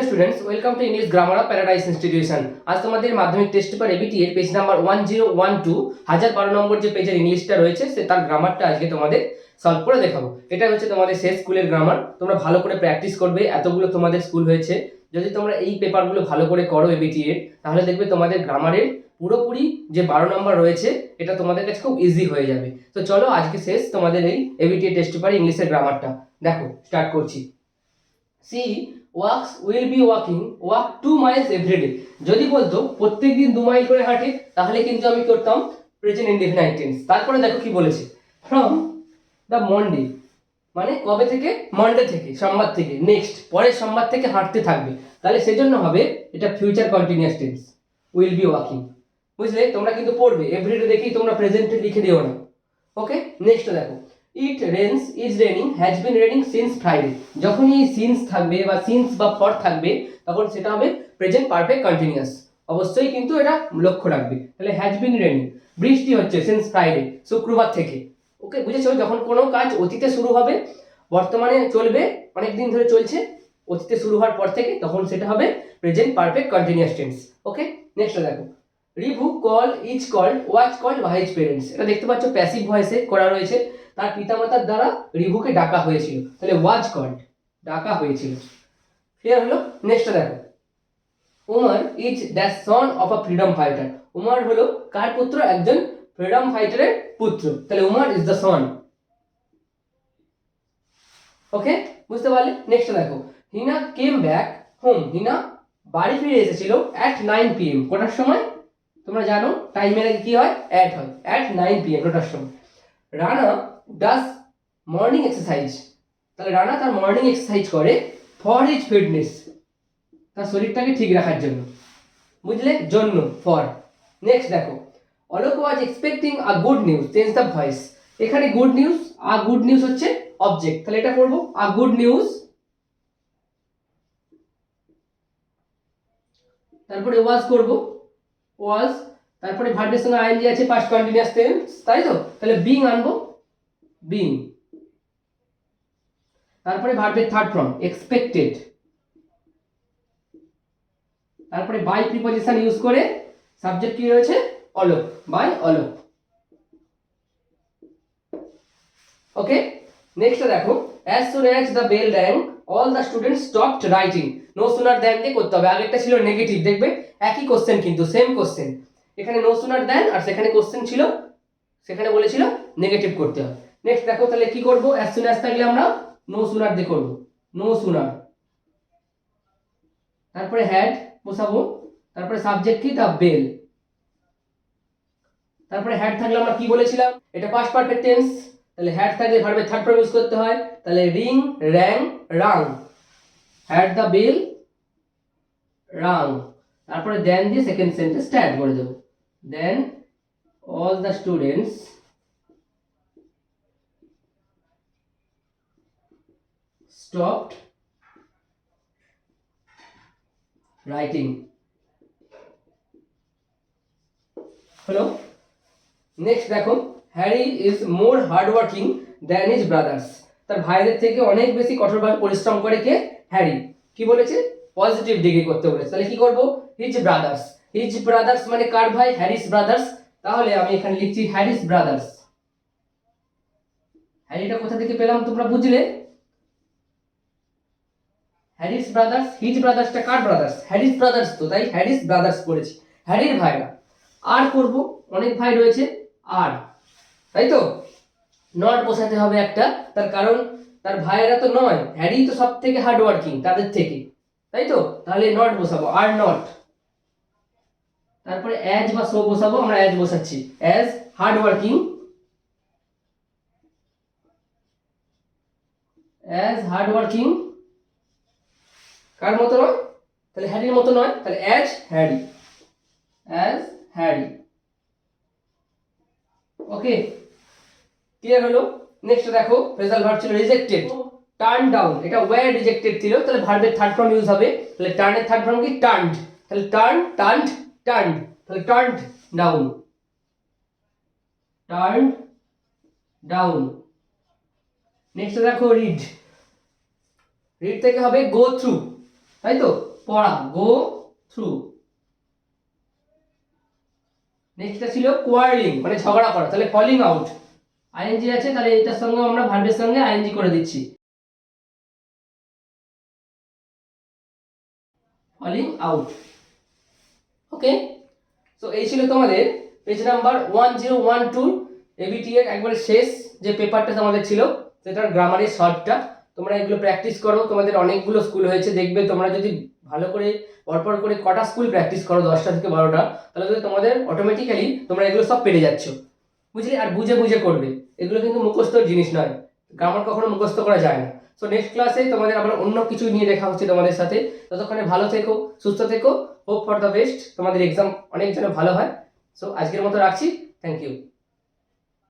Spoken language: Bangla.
Hello students, welcome to English grammar of paradise institution. আজ তোমাদের মাধ্যমিক টেস্ট পেপার এবিটি এর পেজ নাম্বার 1012 1012 নম্বর যে পেজের ইংলিশটা রয়েছে সে তার গ্রামারটা আজকে তোমাদের সলভ করে দেখাবো। এটা হচ্ছে তোমাদের শেষ স্কুলের গ্রামার। তোমরা ভালো করে প্র্যাকটিস করবে, এতগুলো তোমাদের স্কুল হয়েছে। যদি তোমরা এই পেপারগুলো ভালো করে করো এবিটি এর, তাহলে দেখবে তোমাদের গ্রামারের পুরোপুরি যে 12 নম্বর রয়েছে এটা তোমাদের কাছে খুব ইজি হয়ে যাবে। তো চলো আজকে শেষ তোমাদের এই এবিটি এর টেস্ট পেপার ইংলিশের গ্রামারটা দেখো, স্টার্ট করছি। She works will be walk 2 miles everyday. যদি বলতো প্রত্যেকদিন 2 মাইল করে হাঁটে, তাহলে কিন্তু আমি করতাম প্রেজেন্ট ইনডেফিনাইট টেন্স। তারপরে দেখো কি বলেছে, ফ্রম দ্য মন্ডে, মানে কবে থেকে? মন্ডে থেকে, সোমবার থেকে। নেক্সট, পরের সোমবার থেকে হাঁটতে থাকবে, তাহলে সেজন্য হবে এটা future continuous tense, will be walking. বুঝলে? তোমরা কিন্তু পড়বে, এভরিডে দেখেই তোমরা প্রেজেন্টে লিখে দিও না। ওকে, নেক্সট দেখো, ইট Reigns, is raining, has been raining since Friday. যখনই সিন্স থাকবে বা সিন্স বা ফর থাকবে, তখন সেটা হবে প্রেজেন্ট পারফেক্ট কন্টিনিউয়াস। অবশ্যই কিন্তু এটা লক্ষ্য রাখবে। তাহলে হ্যাজ বিন রেনিং, বৃষ্টি হচ্ছে সিন্স ফ্রাইডে, শুক্রবার থেকে। ওকে, বুঝেছো? যখন কোনো কাজ অতীতে শুরু হবে, বর্তমানে চলবে, অনেক দিন ধরে চলছে, অতীতে শুরু হওয়ার পর থেকে, তখন সেটা হবে present perfect continuous tense. Okay, next দেখো, Rivu call, is called, was called by his parents. এটা দেখতে পাচ্ছ প্যাসিভ ভয়েসে করা রয়েছে। তার পিতামাতার দ্বারা রিভুকে ডাকা হয়েছিল, তাহলে ওয়াজ কল্ড, ডাকা হয়েছিল। ক্লিয়ার হলো? নেক্সট দেখো, Umar is the son of a freedom fighter. Umar হলো কার পুত্র? একজন ফ্রিডম ফাইটারের পুত্র, তাহলে উমর ইজ দ্য সন। ওকে, বুঝতে পারলে? নেক্সট দেখো, হিনা কেম ব্যাক হোম। হিনা বাড়ি ফিরে এসেছিল অ্যাট 9 PM। কটার সময়? তোমরা জানো টাইমের আগে কি হয়? অ্যাট হয়, অ্যাট 9 PM, কটার সময়। রানা ডাস মর্নিং এক্সারসাইজ, তাহলে রানা তার মর্নিং এক্সারসাইজ করে ফর হিজ ফিটনেস, তার শরীরটাকে ঠিক রাখার জন্য। বুঝলে? জন্য, ফর। নেক্সট দেখো, Alok was expecting a good news, change the voice. এখানে good news, a good news হচ্ছে অবজেক্ট, তাহলে এটা করবো আ গুড নিউজ, তারপরে ওয়াজ করব, ওয়াজ, তারপরে ভার্বের সঙ্গে আইএনজি আছে, পাস্ট কন্টিনিউয়াস টেন্স, তাই তো? তাহলে বিং আনবো, বিং। তারপরে ভার্বের থার্ড ফর্ম এক্সপেক্টেড, তারপরে বাই প্রিপজিশন ইউজ করে সাবজেক্ট কি রয়েছে? Alok, by Alok. Okay, next দেখো, as soon as the bell rang all the students stopped writing। no sooner than দিয়ে করতে হবে। আগেরটা ছিল নেগেটিভ, দেখবে একই কোশ্চেন, কিন্তু সেম কোশ্চেন। এখানে no sooner than, আর সেখানে কোশ্চেন ছিল, সেখানে বলেছিল নেগেটিভ করতে হবে। নেক্সট দেখো, তাহলে কি করব? as soon as থাকলে আমরা no sooner দিয়ে করব, no sooner। তারপরে হ্যাড বসাবো, তারপরে সাবজেক্ট কি? দা বেল। তারপরে হ্যাড থাকলে আমরা কি বলেছিলাম? এটা পাস্ট পারফেক্ট টেন্স, তাহলে হ্যাড থাকলে ভার্বের থার্ড ফর্ম ইউজ করতে হয়, তাহলে ring, rang, rung. Had the bell, rung. তারপরে দেন দিয়ে সেকেন্ড সেন্টেন্স স্টার্ট করে দেব, then all the students stopped writing. হলো? নেক্সট দেখো, Harry is more hard working than his brothers. তার ভাইদের থেকে অনেক বেশি কঠোরভাবে পরিশ্রম করে কে? হ্যারি। কি বলেছে? পজিটিভ ডিগ্রি করতে বলেছে, তাহলে কি করব? His brothers. হিজ ব্রাদার্স মানে কার ভাই? Harris brothers. তাহলে আমি এখানে লিখছি হ্যারিস ব্রাদার্স। হ্যারিটা কোথা থেকে পেলাম তোমরা বুঝলে? হ্যারিস ব্রাদার্স, হিজ ব্রাদার্সটা কার ব্রাদার্স? হ্যারিস ব্রাদার্স তো, তাই হ্যারিস ব্রাদার্স করেছি। হ্যারির ভাইরা। আর করব, অনেক ভাই রয়েছে, আর, তাই তো? নট বসাতে হবে একটা, তার কারণ তার ভাইয়েরা তো নয়, হ্যারি তো সব থেকে হার্ড ওয়ার্কিং তাদের থেকে, তাই তো? তাহলে নট বসাবো, আর নট। তারপরে অ্যাজ বা সো বসাবো, আমরা অ্যাজ বসাচ্ছি, as hard working, as hard working কার মতো নয়? তাহলে হ্যারির মতো নয়, তাহলে as Harry, as Harry. Okay, clear হলো? নেক্সট দেখো, ফ্রেজাল ভার্ব ছিল রিজেক্টেড, টার্ন ডাউন। এটা ওয়্যার রিজেক্টেড ছিল, তাহলে ভার্বের থার্ড ফর্ম ইউজ হবে, তাহলে টার্নের থার্ড ফর্ম কি? টার্নড। তাহলে টার্ন, টার্নড, টার্নড, তাহলে turned down, turned down. Next দেখো, রিড। রিড থেকে হবে গো থ্রু, তাই তো? পড়া, গো থ্রু। নেক্সটটা ছিল কোয়ারলিং, মানে ঝগড়া করা, তাহলে ফলিং আউট। আইএনজি আছে, তাহলে এটার সঙ্গে আমরা ভার্বের সঙ্গে আইএনজি করে দিচ্ছি, ফলিং আউট। ওকে, তো এই ছিল তোমাদের পেজ নাম্বার 1012 এবিটি এর একবারে শেষ যে পেপারটা তোমাদের ছিল সেটার গ্রামারের শর্টটা। তোমরা এগুলো প্র্যাকটিস করো, তোমাদের অনেকগুলো স্কুল হয়েছে, দেখবে তোমরা যদি ভালো করে পরপর করে কটা স্কুল প্র্যাকটিস করো 10টা থেকে 12টা, তাহলে যদি তোমাদের অটোমেটিক্যালি তোমরা এগুলো সব পেরে যাচ্ছ, বুঝলি? আর বুঝে বুঝে করবে, এগুলো কিন্তু মুখস্থর জিনিস নয়, গ্রামার কখনো মুখস্থ করা যায় না। সো নেক্সট ক্লাসে তোমাদের আবার অন্য কিছু নিয়ে দেখা হচ্ছে তোমাদের সাথে। ততক্ষণে ভালো থেকো, সুস্থ থেকো, হোপ ফর দ্য বেস্ট, তোমাদের এক্সাম অনেক যেন ভালো হয়। সো আজকের মতো রাখছি, থ্যাংক ইউ।